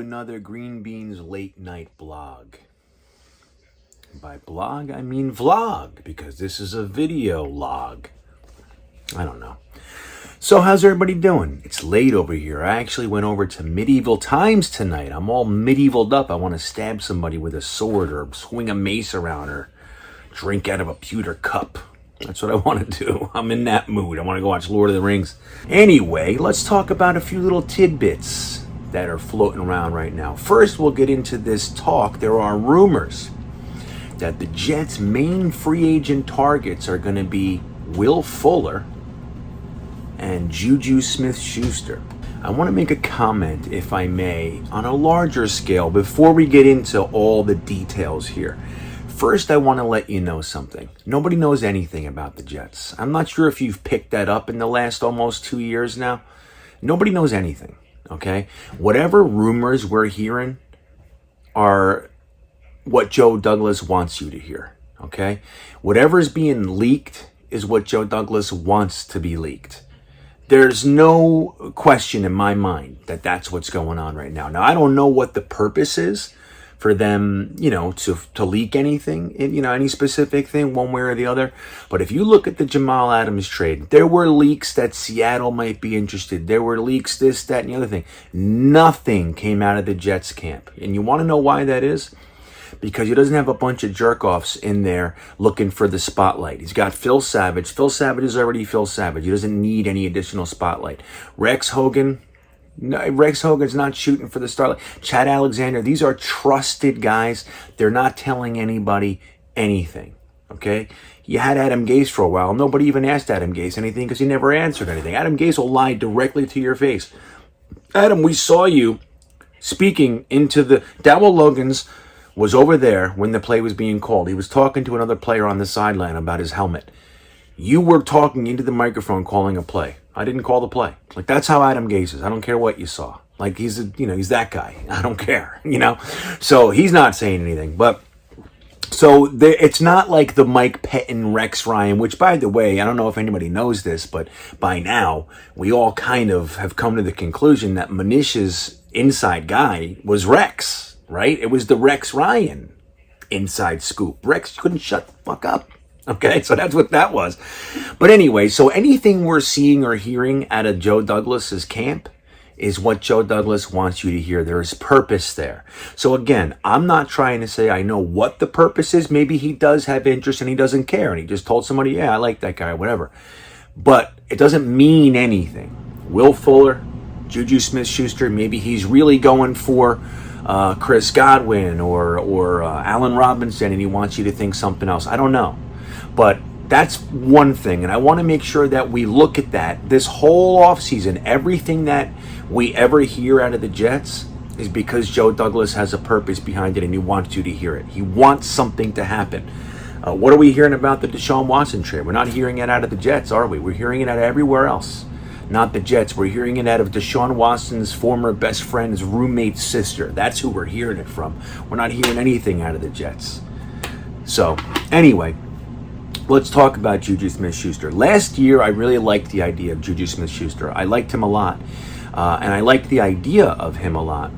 another GreenBean's late night blog. By blog, I mean vlog, because this is a video log. I don't know. So how's everybody doing? It's late over here. I actually went over to medieval times tonight. I'm all medievaled up. I want to stab somebody with a sword or swing a mace around or drink out of a pewter cup. That's what I want to do. I'm in that mood. I want to go watch Lord of the Rings. Anyway, let's talk about a few little tidbits that are floating around right now. First, we'll get into this talk. There are rumors that the Jets' main free agent targets are going to be Will Fuller and Juju Smith-Schuster. I want to make a comment, if I may, on a larger scale before we get into all the details here. First, I want to let you know something. Nobody knows anything about the Jets. I'm not sure if you've picked that up in the last almost 2 years now. Nobody knows anything, okay? Whatever rumors we're hearing are what Joe Douglas wants you to hear, okay? Whatever's being leaked is what Joe Douglas wants to be leaked. There's no question in my mind that that's what's going on right now. Now, I don't know what the purpose is for them, to leak anything, any specific thing one way or the other. But if you look at the Jamal Adams trade, there were leaks that Seattle might be interested. There were leaks, this, that, and the other thing. Nothing came out of the Jets camp. And you want to know why that is? Because he doesn't have a bunch of jerk-offs in there looking for the spotlight. He's got Phil Savage. Phil Savage is already Phil Savage. He doesn't need any additional spotlight. Rex Hogan's not shooting for the starlight. Chad Alexander, these are trusted guys. They're not telling anybody anything, okay? You had Adam Gase for a while. Nobody even asked Adam Gase anything because he never answered anything. Adam Gase will lie directly to your face. Adam, we saw you speaking into the... Dowell Logans was over there when the play was being called. He was talking to another player on the sideline about his helmet. You were talking into the microphone calling a play. I didn't call the play. Like, that's how Adam Gase is. I don't care what you saw. Like, he's that guy. I don't care, So he's not saying anything. But so it's not like the Mike Pettin, Rex Ryan, which, by the way, I don't know if anybody knows this, but by now we all kind of have come to the conclusion that Manish's inside guy was Rex. Right? It was the Rex Ryan inside scoop. Rex couldn't shut the fuck up. Okay, so that's what that was. But anyway, so anything we're seeing or hearing out of Joe Douglas's camp is what Joe Douglas wants you to hear. There is purpose there. So again, I'm not trying to say I know what the purpose is. Maybe he does have interest and he doesn't care. And he just told somebody, yeah, I like that guy, whatever. But it doesn't mean anything. Will Fuller, Juju Smith-Schuster, maybe he's really going for Chris Godwin or Allen Robinson, and he wants you to think something else. I don't know. But that's one thing, and I want to make sure that we look at that. This whole offseason, everything that we ever hear out of the Jets is because Joe Douglas has a purpose behind it, and he wants you to hear it. He wants something to happen. What are we hearing about the Deshaun Watson trade? We're not hearing it out of the Jets, are we? We're hearing it out of everywhere else. Not the Jets. We're hearing it out of Deshaun Watson's former best friend's roommate's sister. That's who we're hearing it from. We're not hearing anything out of the Jets. So, anyway, let's talk about Juju Smith-Schuster. Last year, I really liked the idea of Juju Smith-Schuster. I liked him a lot. And I liked the idea of him a lot.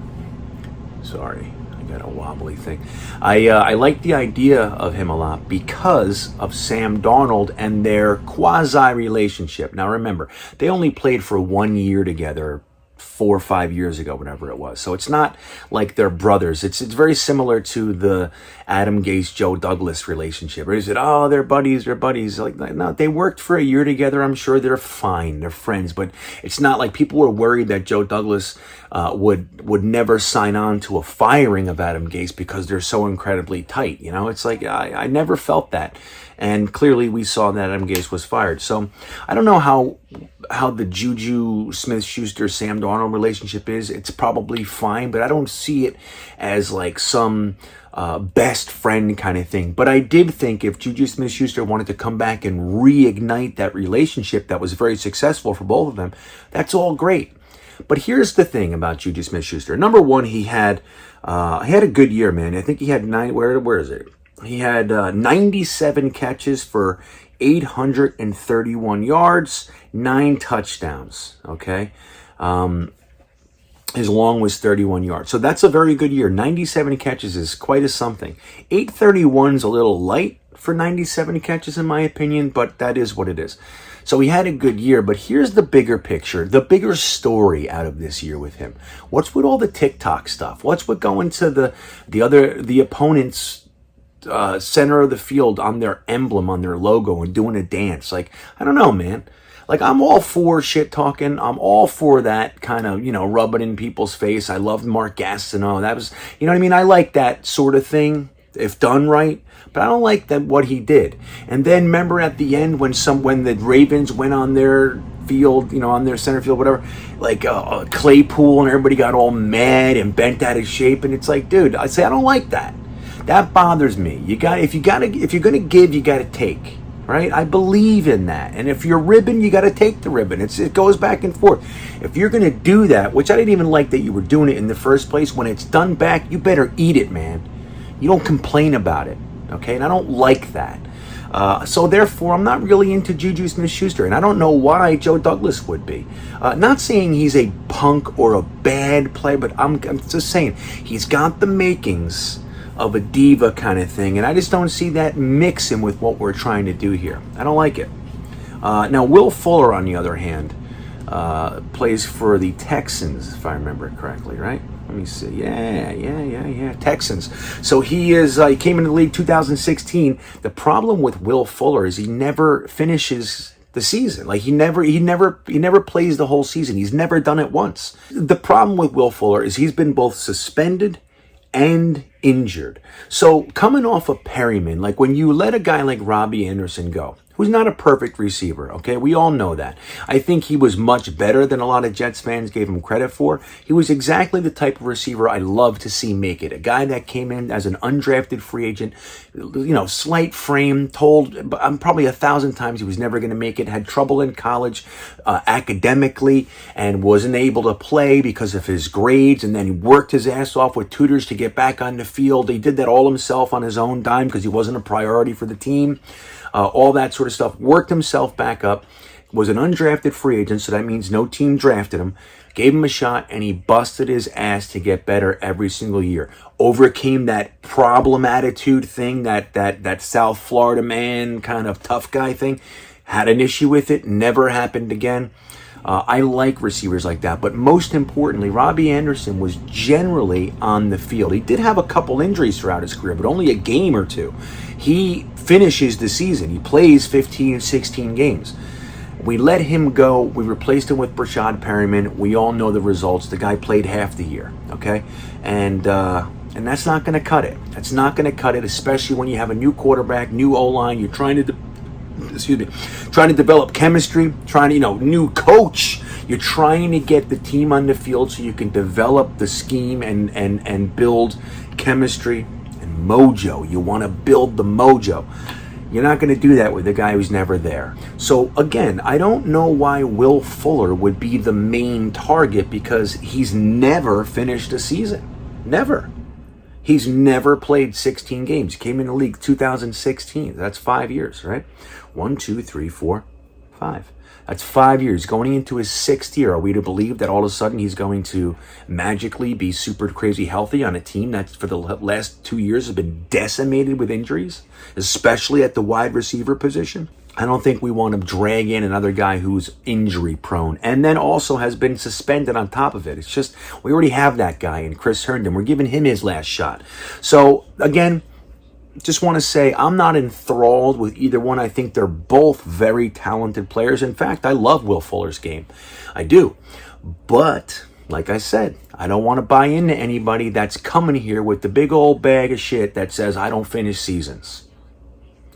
Sorry, I got a wobbly thing. I liked the idea of him a lot because of Sam Darnold and their quasi-relationship. Now remember, they only played for 1 year together 4 or 5 years ago, whatever it was. So it's not like they're brothers. It's very similar to the Adam Gase, Joe Douglas relationship. Or is it, oh, they're buddies. Like, no, they worked for a year together. I'm sure they're fine. They're friends. But it's not like people were worried that Joe Douglas would never sign on to a firing of Adam Gase because they're so incredibly tight. It's like, I never felt that. And clearly we saw that Adam Gase was fired. So I don't know how the Juju Smith-Schuster Sam Darnold relationship is. It's probably fine, but I don't see it as like some best friend kind of thing. But I did think if Juju Smith-Schuster wanted to come back and reignite that relationship that was very successful for both of them, that's all great. But here's the thing about Juju Smith-Schuster. Number one, he had a good year, man. I think he had where is it? He had 97 catches for 831 yards, 9 touchdowns, okay? His long was 31 yards. So that's a very good year. 97 catches is quite a something. 831's a little light for 97 catches in my opinion, but that is what it is. So he had a good year, but here's the bigger picture, the bigger story out of this year with him. What's with all the TikTok stuff? What's with going to the opponent's center of the field on their emblem, on their logo, and doing a dance? Like, I don't know, man. Like, I'm all for shit talking. I'm all for that kind of, rub it in people's face. I loved Mark Gastineau. That was, you know what I mean? I like that sort of thing if done right, but I don't like that what he did. And then remember at the end when the Ravens went on their field, on their center field, whatever, like Claypool, and everybody got all mad and bent out of shape. And it's like, dude, I don't like that. That bothers me. If you're gonna give, you gotta take. Right? I believe in that. And if you're ribbing, you got to take the ribbon. It goes back and forth. If you're going to do that, which I didn't even like that you were doing it in the first place, when it's done back, you better eat it, man. You don't complain about it. Okay? And I don't like that. So therefore, I'm not really into Juju Smith-Schuster. And I don't know why Joe Douglas would be. Not saying he's a punk or a bad player, but I'm just saying he's got the makings of a diva kind of thing, and I just don't see that mixing with what we're trying to do here. I don't like it. Now, Will Fuller, on the other hand, plays for the Texans, if I remember correctly, right? Let me see. Yeah. Texans. So he came into the league 2016. The problem with Will Fuller is he never finishes the season. Like he never plays the whole season. He's never done it once. The problem with Will Fuller is he's been both suspended and injured. So coming off of Perryman, like when you let a guy like Robbie Anderson go, who's not a perfect receiver, okay? We all know that. I think he was much better than a lot of Jets fans gave him credit for. He was exactly the type of receiver I love to see make it. A guy that came in as an undrafted free agent, slight frame, told probably 1,000 times he was never going to make it, had trouble in college academically, and wasn't able to play because of his grades, and then he worked his ass off with tutors to get back on the field. He did that all himself on his own dime because he wasn't a priority for the team. All that sort of stuff, worked himself back up, was an undrafted free agent, so that means no team drafted him, gave him a shot, and he busted his ass to get better every single year. Overcame that problem attitude thing, that South Florida man kind of tough guy thing, had an issue with it, never happened again. I like receivers like that, but most importantly, Robbie Anderson was generally on the field. He did have a couple injuries throughout his career, but only a game or two. He finishes the season. He plays 15, 16 games. We let him go. We replaced him with Brashad Perryman. We all know the results. The guy played half the year, okay? And that's not going to cut it. That's not going to cut it, especially when you have a new quarterback, new O-line. You're trying to develop chemistry, new coach. You're trying to get the team on the field so you can develop the scheme and build chemistry and mojo. You want to build the mojo. You're not going to do that with a guy who's never there. So again, I don't know why Will Fuller would be the main target, because he's never finished a season. Never. He's never played 16 games. He came in the league 2016. That's 5 years, right? 1, 2, 3, 4, 5. That's 5 years. Going into his 6th year, are we to believe that all of a sudden he's going to magically be super crazy healthy on a team that for the last 2 years has been decimated with injuries, especially at the wide receiver position? I don't think we want to drag in another guy who's injury prone and then also has been suspended on top of it. It's just, we already have that guy in Chris Herndon. We're giving him his last shot. So again, just want to say I'm not enthralled with either one. I think they're both very talented players. In fact, I love Will Fuller's game. I do. But like I said, I don't want to buy into anybody that's coming here with the big old bag of shit that says I don't finish seasons.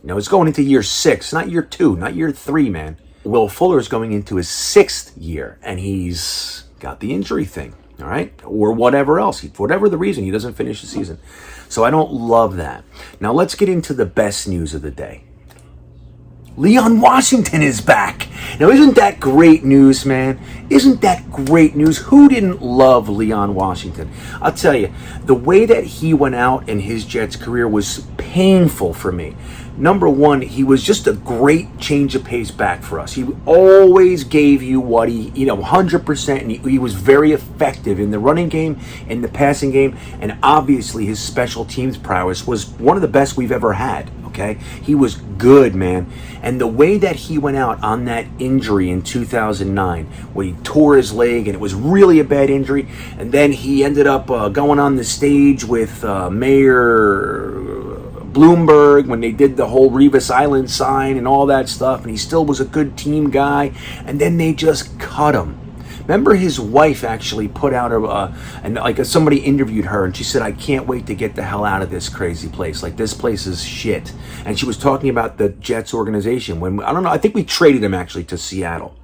It's going into year 6, not year 2, not year 3, man. Will Fuller is going into his 6th year, and he's got the injury thing, all right? Or whatever else. Whatever the reason, he doesn't finish the season. So I don't love that. Now let's get into the best news of the day. Leon Washington is back. Now, isn't that great news, man? Isn't that great news? Who didn't love Leon Washington? I'll tell you, the way that he went out in his Jets career was painful for me. Number one, he was just a great change of pace back for us. He always gave you what 100%, and he was very effective in the running game, in the passing game, and obviously his special teams prowess was one of the best we've ever had. Okay, he was good, man. And the way that he went out on that injury in 2009, when he tore his leg, and it was really a bad injury, and then he ended up going on the stage with Mayor Bloomberg when they did the whole Revis Island sign and all that stuff, and he still was a good team guy, and then they just cut him. Remember, his wife actually put out somebody interviewed her, and she said, "I can't wait to get the hell out of this crazy place. Like, this place is shit." And she was talking about the Jets organization when, I don't know, I think we traded him actually to Seattle.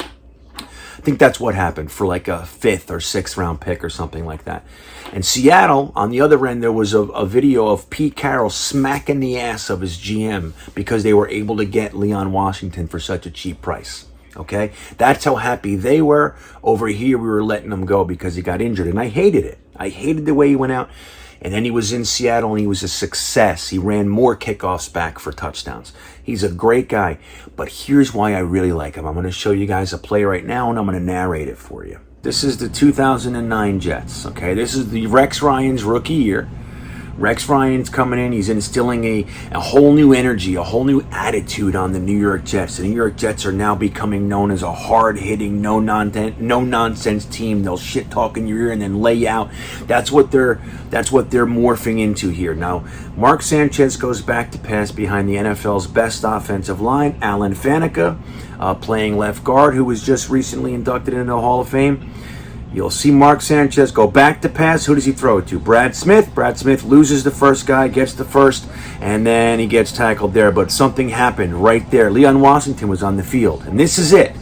I think that's what happened, for like a 5th or 6th round pick or something like that. And Seattle, on the other end, there was a video of Pete Carroll smacking the ass of his GM because they were able to get Leon Washington for such a cheap price. Okay, that's how happy they were. Over here, we were letting him go because he got injured, and I hated it. I hated the way he went out. And then he was in Seattle, and he was a success. He ran more kickoffs back for touchdowns. He's a great guy. But here's why I really like him. I'm going to show you guys a play right now, and I'm going to narrate it for you. This is the 2009 Jets. Okay, this is the Rex Ryan's rookie year. Rex Ryan's coming in. He's instilling a whole new energy, a whole new attitude on the New York Jets. The New York Jets are now becoming known as a hard-hitting, no-nonsense team. They'll shit-talk in your ear and then lay you out. That's what they're morphing into here. Now, Mark Sanchez goes back to pass behind the NFL's best offensive line, Alan Faneca, playing left guard, who was just recently inducted into the Hall of Fame. You'll see Mark Sanchez go back to pass. Who does he throw it to? Brad Smith. Brad Smith loses the first guy, gets the first, and then he gets tackled there. But something happened right there. Leon Washington was on the field. And this is it.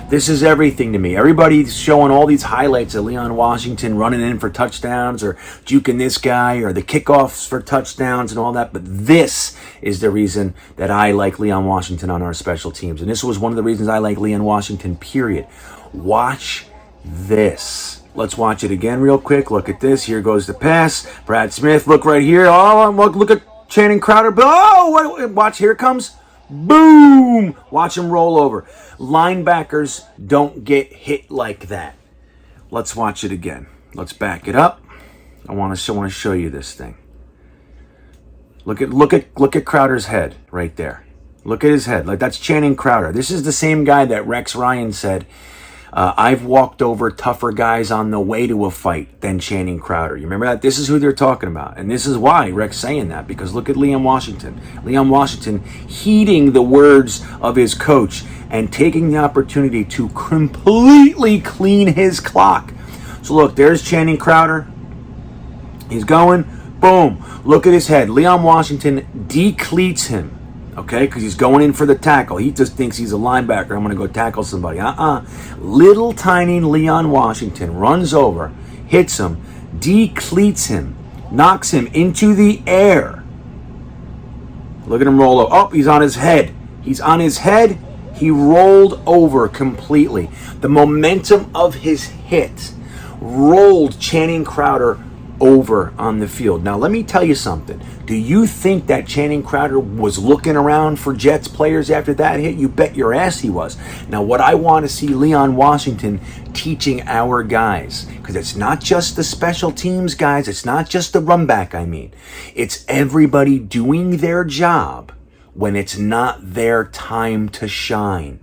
This is everything to me. Everybody's showing all these highlights of Leon Washington running in for touchdowns or juking this guy or the kickoffs for touchdowns and all that. But this is the reason that I like Leon Washington on our special teams. And this was one of the reasons I like Leon Washington, period. Watch this. Let's watch it again real quick. Look at this. Here goes the pass. Brad Smith, look right here. Oh, look at Channing Crowder. Oh, watch, here it comes. Boom! Watch him roll over. Linebackers don't get hit like that. Let's watch it again. Let's back it up. I want to show you this thing. Look at Crowder's head right there. Look at his head. Like, that's Channing Crowder. This is the same guy that Rex Ryan said, I've walked over tougher guys on the way to a fight than Channing Crowder. You remember that? This is who they're talking about. And this is why Rex saying that, because look at Leon Washington. Leon Washington heeding the words of his coach and taking the opportunity to completely clean his clock. So look, there's Channing Crowder. He's going, boom. Look at his head. Leon Washington decleats him. Okay, because he's going in for the tackle. He just thinks he's a linebacker. I'm going to go tackle somebody. Little tiny Leon Washington runs over, hits him, decleats him, knocks him into the air. Look at him roll over. Oh, he's on his head. He's on his head. He rolled over completely. The momentum of his hit rolled Channing Crowder over on the field. Now, let me tell you something. Do you think that Channing Crowder was looking around for Jets players after that hit? You bet your ass he was. Now, what I want to see Leon Washington teaching our guys, because it's not just the special teams guys, it's not just the run back, it's everybody doing their job when it's not their time to shine.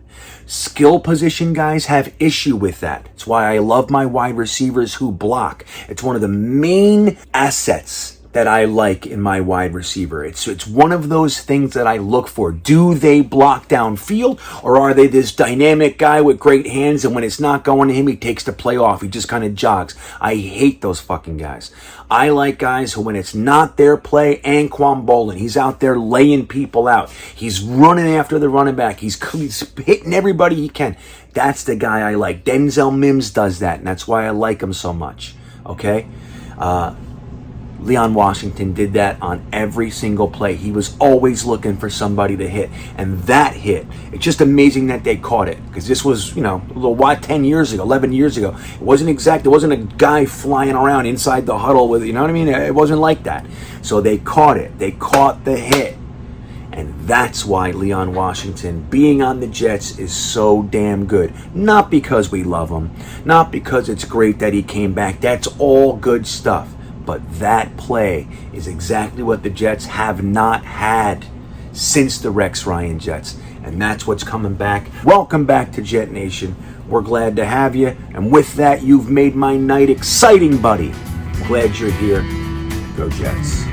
Skill position guys have issue with that. It's why I love my wide receivers who block. It's one of the main assets that I like in my wide receiver. It's one of those things that I look for. Do they block downfield, or are they this dynamic guy with great hands, and when it's not going to him, he takes the play off. He just kind of jogs. I hate those fucking guys. I like guys who, when it's not their play, Anquan Bolin, he's out there laying people out. He's running after the running back. He's hitting everybody he can. That's the guy I like. Denzel Mims does that, and that's why I like him so much. Okay? Leon Washington did that on every single play. He was always looking for somebody to hit. And that hit, it's just amazing that they caught it. Because this was, a little while, 10 years ago, 11 years ago. It wasn't a guy flying around inside the huddle with, you know what I mean? It wasn't like that. So they caught it. They caught the hit. And that's why Leon Washington being on the Jets is so damn good. Not because we love him. Not because it's great that he came back. That's all good stuff. But that play is exactly what the Jets have not had since the Rex Ryan Jets. And that's what's coming back. Welcome back to Jet Nation. We're glad to have you. And with that, you've made my night exciting, buddy. Glad you're here. Go Jets.